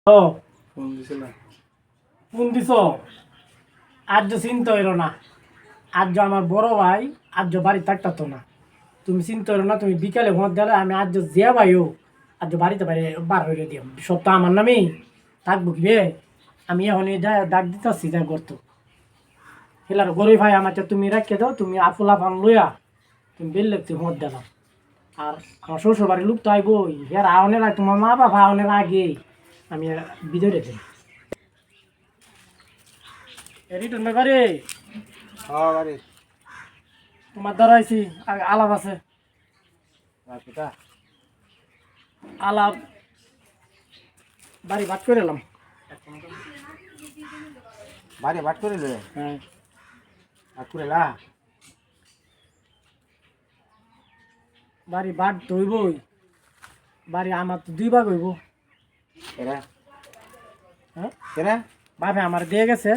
ও phone দিছিল phone দিছ? আজ চিন্তা হইল না। আজ আমার বড় ভাই আজ বাড়ি থাকতো না। তুমি চিন্তা হইল না, তুমি বিকালে ভোট দিলে আমি আজ যে ভাইও আজ বাড়িতে বাইরে বার হইলে দিও। সব তো আমার নামেই থাকবো কি রে? আমি এখন ডাক দিতেছি যা করতো হেলার গরিব ভাই আমাকে তুমি রাখিয়ে দাও, তুমি আফুলা ফান লইয়া তুমি বেললে তুই ভোট দিলাম। আর আমার শ্বশুর বাড়ির লোক তো আইবই, হের আওনের আগে তোমার মা বাবা আওনের আগে আমি বিদায় রেখে রিটার্ন ব্যাপারে হ্যাঁ বাড়ি তোমার দ্বারা আইসি আলাপ আছে। কোথা আলাপ বাড়ি ভাত করে এলাম। বাড়ি বাট করে লে হ্যাঁ বাট করে লা বাড়ি ভাত ধইবই, বাড়ি আমার তো দুই ভাগ হইব। এরা হ্যাঁ এরা বাপে আমার দিয়ে গেছে।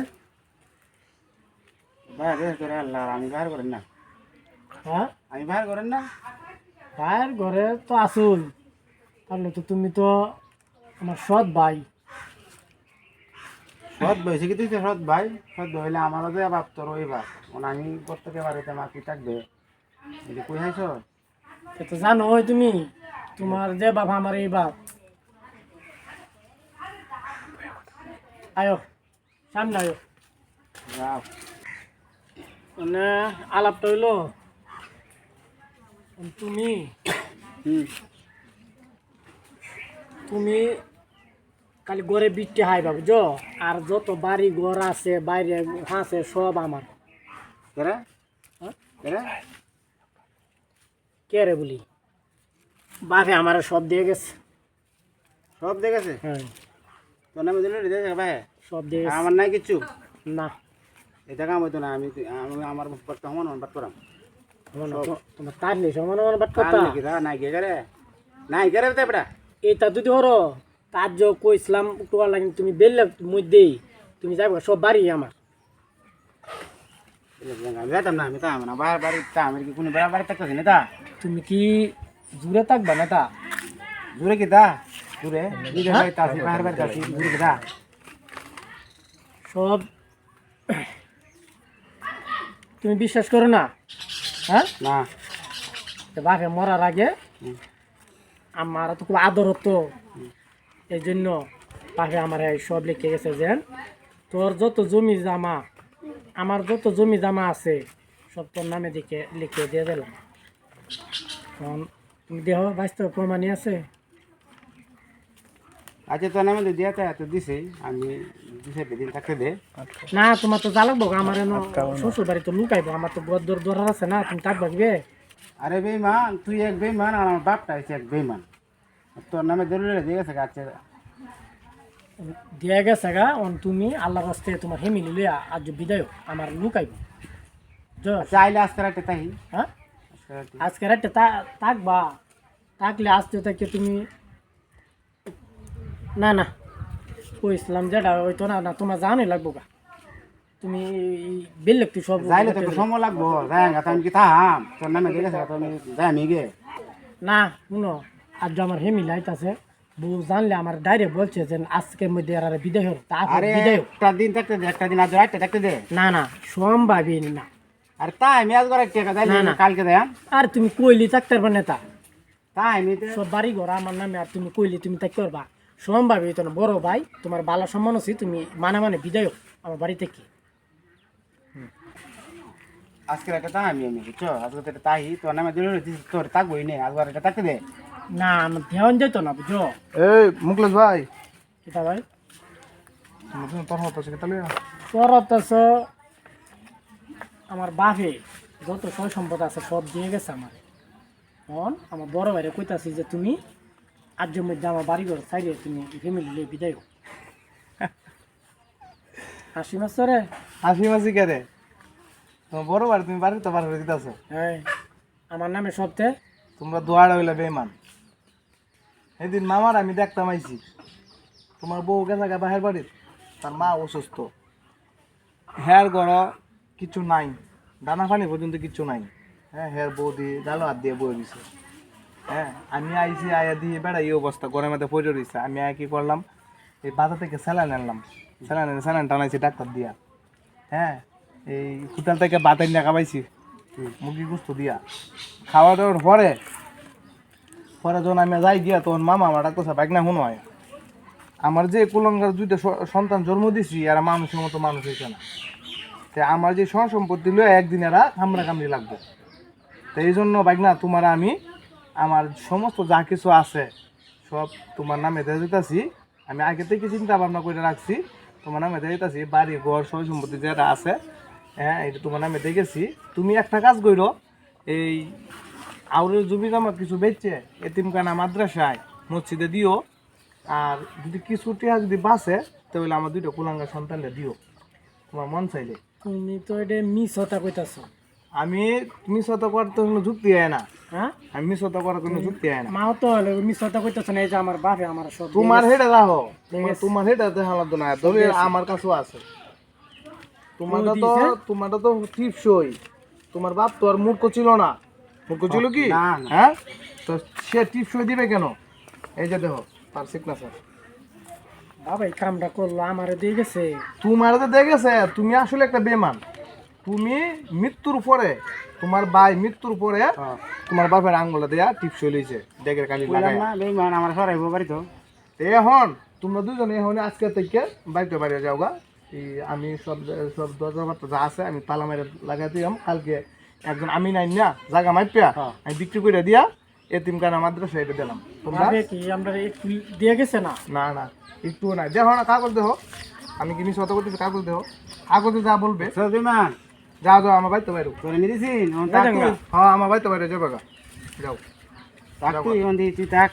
বাইরে করে আল্লাহ আমি বাইরে করেন না, হ্যাঁ আমি বাইরে করেন না। ভাইয়ের ঘরে তো আসুন, তাহলে তো তুমি তো আমার সৎ ভাই। সৎ বয়সে কি তুই তো সৎ ভাই? সৎ ভাই হইলে আমারও যে বাপ তোর ওই বাপ, আমি প্রত্যেকে বাড়িতে মাকি থাকবে এই কই হাইছ। সে তো জানো ওই তুমি, তোমার যে বাপ আমার এই বাপ। আয়ো সামনে আয়ো। মানে আলাপটা হইলো তুমি তুমি খালি ঘরে বিটতে হাইবা বুঝো, আর যত বাড়ি ঘর আছে বাইরে আছে সব আমার। এরা হ্যাঁ? এরা কে রে বলি? বাপে আমার সব দিয়ে গেছে। সব দেখেছে হ্যাঁ তোর নামে দিল ভাই, সব দিয়ে গেছে। আমার নাই কিচ্ছু। না এটা কাম হইতো না, আমি আমি আমার বাপটা সমান বাট করাম। তোমার তাহলে সমান সমান বাট কথা নাই কে করে নাই করে বেটা এইটা যদি হরো তার যে কইছিলাম টোয়া লাগে তুমি বেললে মধ্যেই তুমি যাবে সব বাড়ি আমার। আমি যেতাম না, আমি তা না বাড়ি বাড়ি তা আমি কি কোনো বেড়া বাড়ি থাকতেছি না তা। তুমি কি জুড়ে থাকবা না তা? দূরে কি তা দূরে বাড়িতে আসি বাহির বাড়িতে আসি দূরে কি তা সব তুমি বিশ্বাস করো না? হ্যাঁ না। বাপে মরার আগে আমার তো খুব আদর হতো, এই জন্য বাপে আমার এই সব লিখে গেছে যে তোর যত জমি জামা আমার যত জমি জামা আছে সব তোর নামে দিকে লিখে দিয়ে দিলাম। তখন তুমি দেহ বাস্তব প্রমাণই আছে। আচ্ছা তোর নামে দিয়া তো দিছে, আমি দিছে বেদিন থাকতে দে। না তোমার তো জ্বালাবো আমার শ্বশুর বাড়ি তো লুকাইবো, আমার তো গদ্দর দরার আছে না, তুমি থাকবা কি? আরে বেইমান তুই এক বেইমান আর আমার বাপটা হচ্ছে এক বেইমান। তোর নামে দলিল দিয়ে গেছে। আচ্ছা দিয়ে গেছে গা তুমি আল্লাহর রাস্তে তোমার হেমিলি লিয়া আজ বিদায় আমার লুকাইবো। চাইলে আজকে রাখতে তাই হ্যাঁ আজকে রাতে থাকবা, থাকলে আসতে থাকতে তুমি না না কইছিলাম যেটা হইতো না না তোমার জানাই লাগবো গা। তুমি বেললে তুই সব যাইলে তো একটু সময় লাগবো। যাই আমি কি থাম তোর নামে দিয়ে গেছে তুমি যাই আমি গে না শুনো, আজ আমার হেমিলি আইতাছে, বউ জানলে আমার ডাইরেক্ট বলছে যে আজকের মধ্যে আর বিদায় হোক। আরে বিদায় হোক একটা দিন থাকতে দে, একটা দিন আজ রাতটা থাকতে দে। না না সম্ভাবই না। আরে তাই আমি আজ করে টাকা যাই না, না। কালকে দেয় আর তুমি কইলি থাকতে পারবে না তা তাই নিতে সব বাড়ি ঘর আমার নামে, আর তুমি কইলি তুমি থাকতে পারবা সম্ভব হইতো না। বড় ভাই তোমার ভালো সম্মান আছে, তুমি মানে বিদায় হোক আমার বাড়ি থেকে। আজকে রাতে তাই আমি বুঝছো আজকে তো তাই তোর নামে দিল তোর থাকবোই নে আজ এটা থাকতে দে। না আমার ধ্যান যেত না বুঝো। এই মুকলেশ ভাই কিতা ভাই তোর মতো আছে তাহলে পরতস আমার বাপে যত সয় সম্পদ আছে সব দিয়ে গেছে আমার। এখন আমার বড় ভাইরে কইতাছি যে তুমি আজকের মধ্যে আমার বাড়ি ঘর সাইডে তুমি ফ্যামিলি লিয়ে বিদায় হোক। হাসি মাছ রে। হাসি মাসি কে রে? তোমার বড় বার তুমি বাড়ি তো বার করে দিতেছো। হ্যাঁ আমার নামে সবতে তোমরা দোয়াড়া হইলে বেমান। সেদিন মামার আমি দেখতাম আইছি তোমার বউ গেছে গা বাহের বাড়ির, তার মা অসুস্থ, হেয়ার গড় কিছু নাই, দানা পানি পর্যন্ত কিছু নাই। হ্যাঁ হেয়ার বউ দিয়ে জালো হাত দিয়ে বয়ে দিছে। হ্যাঁ আমি আইছি আয়া দিয়ে বেড়া এই অবস্থা গরমের মধ্যে পড়ে রয়েছে। আমি আয়া কি করলাম এই বাজার থেকে স্যালাইন আনলাম, স্যালাইন টানাইছি ডাক্তার দিয়া। হ্যাঁ, এই হোটেল থেকে বাতাই না খাবাইছি মুরগি গুস্ত দিয়া। খাওয়া দাওয়ার পরে যখন আমি যাই গিয়া তখন মামা আমার ডাক্তার সাহেব না শুনো হয় আমার যে কুলঙ্গার 2টা সন্তান জন্ম দিছি আর মানুষের মতো মানুষ হয়েছে না। তো আমার যে সম্পত্তি লয়ে একদিন এরা কামড়ি লাগবে। তো এই জন্য বাইকনা তোমার আমি আমার সমস্ত যা কিছু আছে সব তোমার নামে দিয়ে দিতেছি। আমি আগে থেকে চিন্তা ভাবনা করে রাখছি, তোমার নামে দিয়ে দিতেছি। বাড়ি ঘর সয় সম্পত্তি যেটা আছে, হ্যাঁ, এটা তোমার নামে দেখেছি। তুমি একটা কাজ করো, এই আউরের জমি জমা কিছু বেচছে এতিমখানা মাদ্রাসায় মসজিদে দিও। আর যদি কিছু টিয়া যদি বাঁচে তাহলে আমার 2টা কুলাঙ্গার সন্তানটা দিও তোমার মন চাইলে। তুমি তো এটা মিস হতা কইতাছো। আমি মিশতা করার তো কোনো যুক্তি হয় না। হ্যাঁ, আমি মিশতা করার কোনো যুক্তি হয় না। মাও তো হলে মিস হতা কইতাছো না, এই যে আমার বাপে আমার সব তোমার হেডে রাখো, আছে। তোমার হেডে দেখা লাগতো না, তবে আমার কাছেও আছে। তোমারটা তো টিপসই। তোমার বাপ তো আর মূর্খ ছিল না। মূর্খ ছিল কি? না, না। হ্যাঁ, তো সে টিপসই দিবে কেন? এই যে দেখো তার সিগনেচার। বাবা এই কামটা করলো আমারে দিয়ে গেছে। তোমার তো দেখেছে তুমি আসলে একটা বেমান। তুমি মৃত্যুর পরে, তোমার ভাই মৃত্যুর পরে হ্যাঁ। তোমার বাপের আঙ্গুলে দেয়া টিপসই লইছে ডেকের কালি বললাম লাগায়। না বেইমান আমার সরাইব পারি তো। এখন তোমরা দুজনে এখন আজকে থেকে বাইকে বাড়িয়ে যাওগা। এই আমি সব দরজাপত্র যা আছে আমি তালা মেরে লাগাই দিলাম। কালকে একজন আমি নাই না জায়গা মাইপিয়া হ্যাঁ। আমি বিক্রি করে দিয়া এতিমখানা মাদ্রাসা এটা দিলাম। তোমরা বাপে কি আমরা একটু দিয়ে গেছে না? না একটুও নাই। দেখো না কাগজ দেখো, আমি কি মিস কথা করতেছি, কাগজ দেখো। কাগজে যা বলবে সব বেইমান যাও আমার বাড়িতে বাইরো। করে নি দিছিস হ্যাঁ, আমার বাড়িতে বাইরে যাবো গা। যাও তুই তুই থাক।